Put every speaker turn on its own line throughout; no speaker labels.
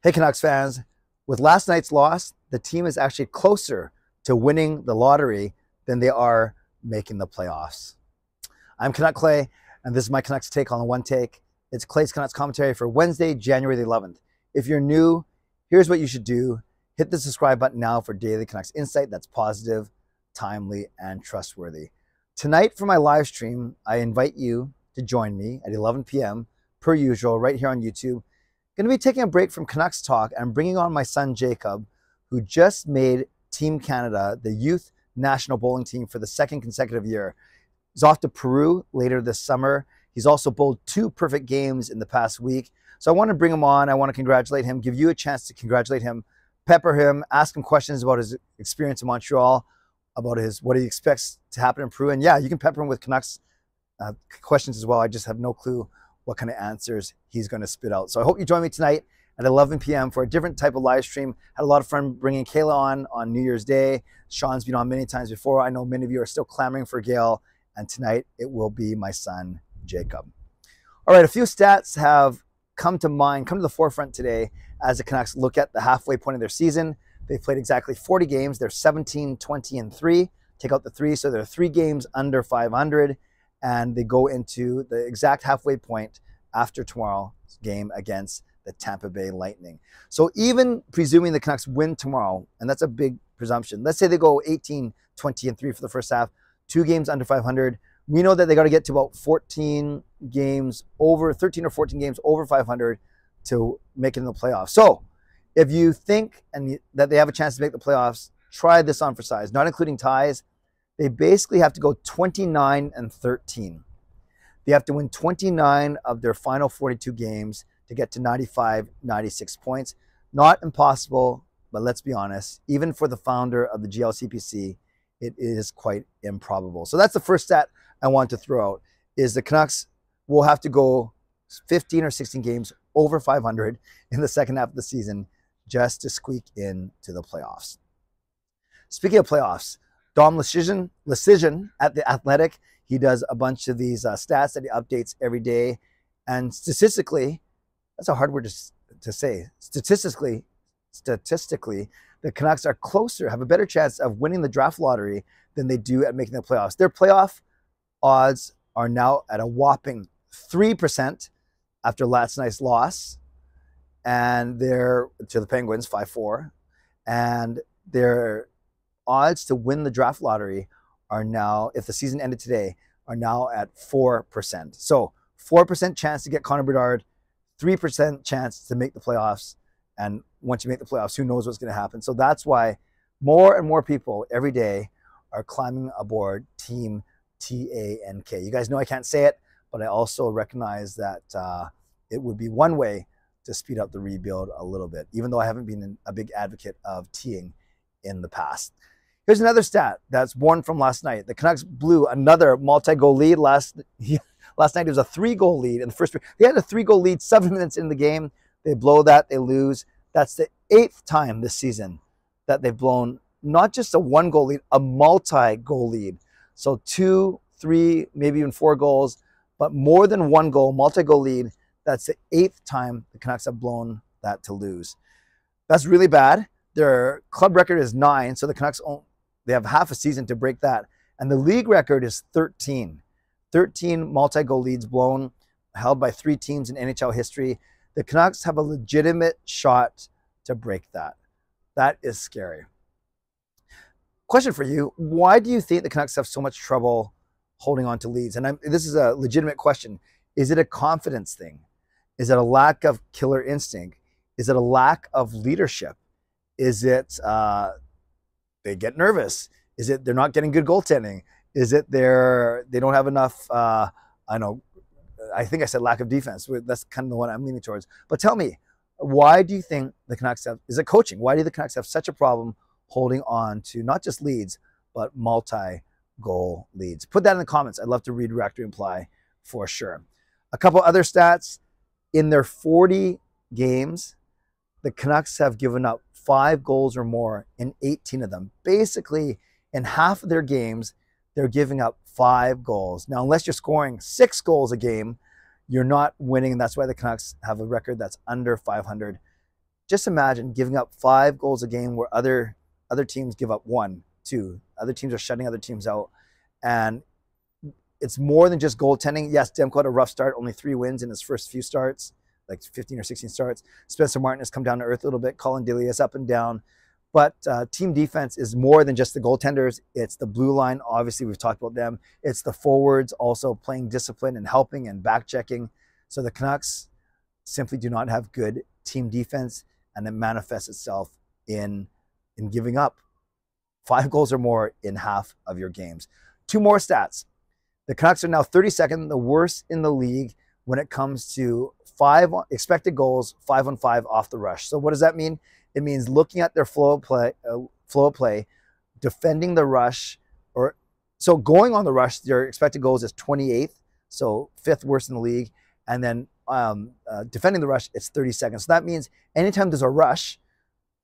Hey, Canucks fans. With last night's loss, the team is actually closer to winning the lottery than they are making the playoffs. I'm Canuck Clay, and this is my Canucks take on the one take. It's Clay's Canucks commentary for Wednesday, January the 11th. If you're new, here's what you should do. Hit the subscribe button now for daily Canucks insight that's positive, timely, and trustworthy. Tonight for my live stream, I invite you to join me at 11 p.m. per usual right here on YouTube. Going to be taking a break from Canucks talk and bringing on my son Jacob, who just made Team Canada the youth national bowling team for the second consecutive year. He's off to Peru later this summer. He's also bowled 2 perfect games in the past week. So I want to bring him on. I want to congratulate him, give you a chance to congratulate him, pepper him, ask him questions about his experience in Montreal, about what he expects to happen in Peru. And yeah, you can pepper him with Canucks questions as well. I just have no clue what kind of answers he's going to spit out. So I hope you join me tonight at 11 p.m. for a different type of live stream. Had a lot of fun bringing Kayla on New Year's Day. Sean's been on many times before. I know many of you are still clamoring for Gail, and tonight it will be my son, Jacob. All right, a few stats have come to the forefront today as the Canucks look at the halfway point of their season. They've played exactly 40 games. They're 17, 20, and 3. Take out the 3, so they're 3 games under 500. And they go into the exact halfway point after tomorrow's game against the Tampa Bay Lightning. So even presuming the Canucks win tomorrow, and that's a big presumption, let's say they go 18, 20, and 3 for the first half, 2 games under 500, we know that they got to get to about 13 or 14 games over 500 to make it in the playoffs. So if you think that they have a chance to make the playoffs, try this on for size, not including ties. They basically have to go 29 and 13. They have to win 29 of their final 42 games to get to 95, 96 points. Not impossible, but let's be honest, even for the founder of the GLCPC, it is quite improbable. So that's the first stat I want to throw out, is the Canucks will have to go 15 or 16 games over 500 in the second half of the season just to squeak into the playoffs. Speaking of playoffs, Dom Lecision at The Athletic, he does a bunch of these stats that he updates every day. And statistically, that's a hard word to say. Statistically, the Canucks are closer, have a better chance of winning the draft lottery than they do at making the playoffs. Their playoff odds are now at a whopping 3% after last night's loss. And they're to the Penguins, 5-4. And they're odds to win the draft lottery are now, if the season ended today, are now at 4%. So 4% chance to get Connor Bedard, 3% chance to make the playoffs. And once you make the playoffs, who knows what's going to happen. So that's why more and more people every day are climbing aboard Team TANK. You guys know I can't say it, but I also recognize that it would be one way to speed up the rebuild a little bit, even though I haven't been a big advocate of teeing in the past. Here's another stat that's born from last night. The Canucks blew another multi-goal lead last night. It was a 3-goal lead in the first. They had a 3-goal lead 7 minutes in the game. They blow that, they lose. That's the 8th time this season that they've blown not just a 1-goal lead, a multi-goal lead. So 2, 3, maybe even 4 goals, but more than 1 goal, multi-goal lead. That's the 8th time the Canucks have blown that to lose. That's really bad. Their club record is 9, so the Canucks they have half a season to break that. And the league record is 13. 13 multi-goal leads blown, held by 3 teams in NHL history. The Canucks have a legitimate shot to break that. That is scary. Question for you. Why do you think the Canucks have so much trouble holding on to leads? And this is a legitimate question. Is it a confidence thing? Is it a lack of killer instinct? Is it a lack of leadership? Is it they get nervous? Is it they're not getting good goaltending? Is it they don't have enough, I think I said lack of defense. That's kind of the one I'm leaning towards. But tell me, why do you think the Canucks is it coaching? Why do the Canucks have such a problem holding on to not just leads, but multi-goal leads? Put that in the comments. I'd love to read, react, or imply for sure. A couple other stats. In their 40 games, the Canucks have given up 5 goals or more in 18 of them. Basically, in half of their games, they're giving up 5 goals. Now, unless you're scoring 6 goals a game, you're not winning. That's why the Canucks have a record that's under 500. just imagine giving up 5 goals a game where other teams give up 1, 2. Other teams are shutting other teams out. And it's more than just goaltending. Yes, Demko had a rough start, only 3 wins in his first few starts, like 15 or 16 starts. Spencer Martin has come down to earth a little bit. Colin Dilly is up and down. But team defense is more than just the goaltenders. It's the blue line. Obviously, we've talked about them. It's the forwards also playing discipline and helping and back checking. So the Canucks simply do not have good team defense, and it manifests itself in giving up 5 goals or more in half of your games. 2 more stats. The Canucks are now 32nd, the worst in the league when it comes to expected goals, 5-on-5 off the rush. So what does that mean? It means looking at their flow of play, defending the rush, so going on the rush, their expected goals is 28th, so 5th worst in the league, and then defending the rush, it's 32nd. So that means anytime there's a rush,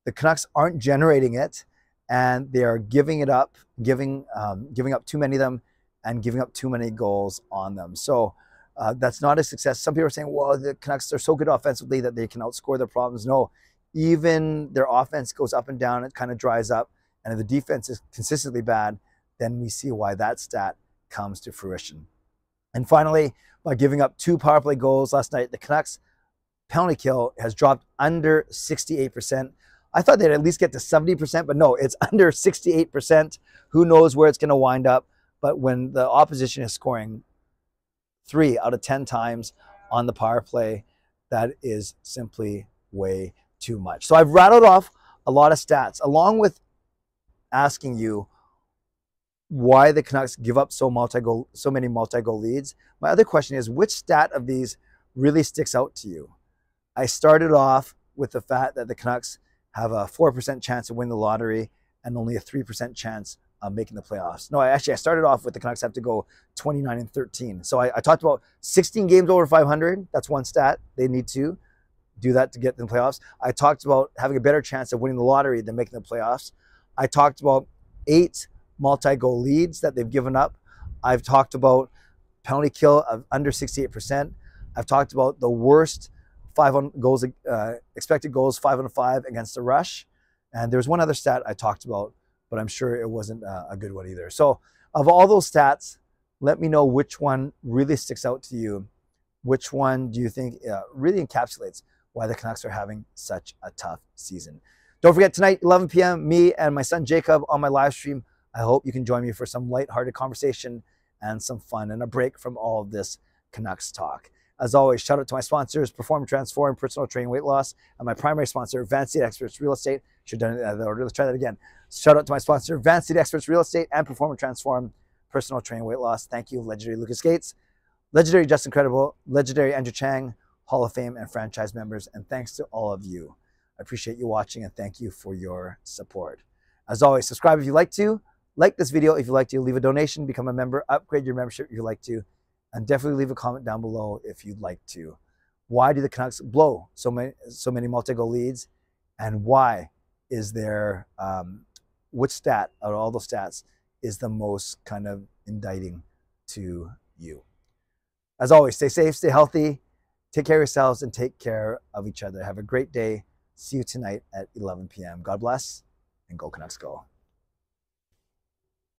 the Canucks aren't generating it, and they are giving it up, giving up too many of them, and giving up too many goals on them. So that's not a success. Some people are saying, well, the Canucks are so good offensively that they can outscore their problems. No, even their offense goes up and down, it kind of dries up. And if the defense is consistently bad, then we see why that stat comes to fruition. And finally, by giving up 2 power play goals last night, the Canucks penalty kill has dropped under 68%. I thought they'd at least get to 70%, but no, it's under 68%. Who knows where it's going to wind up? But when the opposition is scoring 3 out of 10 times on the power play, that is simply way too much. So I've rattled off a lot of stats, along with asking you why the Canucks give up so many multi-goal leads. My other question is, which stat of these really sticks out to you? I started off with the fact that the Canucks have a 4% chance of winning the lottery and only a 3% chance of making the playoffs. No, I started off with the Canucks have to go 29-13. So I talked about 16 games over 500. That's one stat. They need to do that to get in the playoffs. I talked about having a better chance of winning the lottery than making the playoffs. I talked about 8 multi-goal leads that they've given up. I've talked about penalty kill of under 68%. I've talked about the worst expected goals 5-on-5 against the rush. And there's one other stat I talked about, but I'm sure it wasn't a good one either. So of all those stats, let me know which one really sticks out to you. Which one do you think really encapsulates why the Canucks are having such a tough season? Don't forget, tonight, 11 p.m., me and my son Jacob on my live stream. I hope you can join me for some lighthearted conversation and some fun and a break from all of this Canucks talk. As always, shout out to my sponsors, Perform, Transform, Personal Training, Weight Loss, and my primary sponsor, Advanced Seed Experts Real Estate. Should have done it in that order. Let's try that again. Shout out to my sponsor, Advanced Seed Experts Real Estate, and Perform, Transform, Personal Training, Weight Loss. Thank you, legendary Lucas Gates, legendary Justin Credible, legendary Andrew Chang, Hall of Fame and franchise members, and thanks to all of you. I appreciate you watching and thank you for your support. As always, subscribe if you like to, like this video if you like to, leave a donation, become a member, upgrade your membership if you like to, and definitely leave a comment down below if you'd like to. Why do the Canucks blow so many multi-goal leads, and why is there, which stat out of all those stats is the most kind of indicting to you? As always, stay safe, stay healthy, take care of yourselves, and take care of each other. Have a great day. See you tonight at 11 p.m. God bless, and go Canucks go.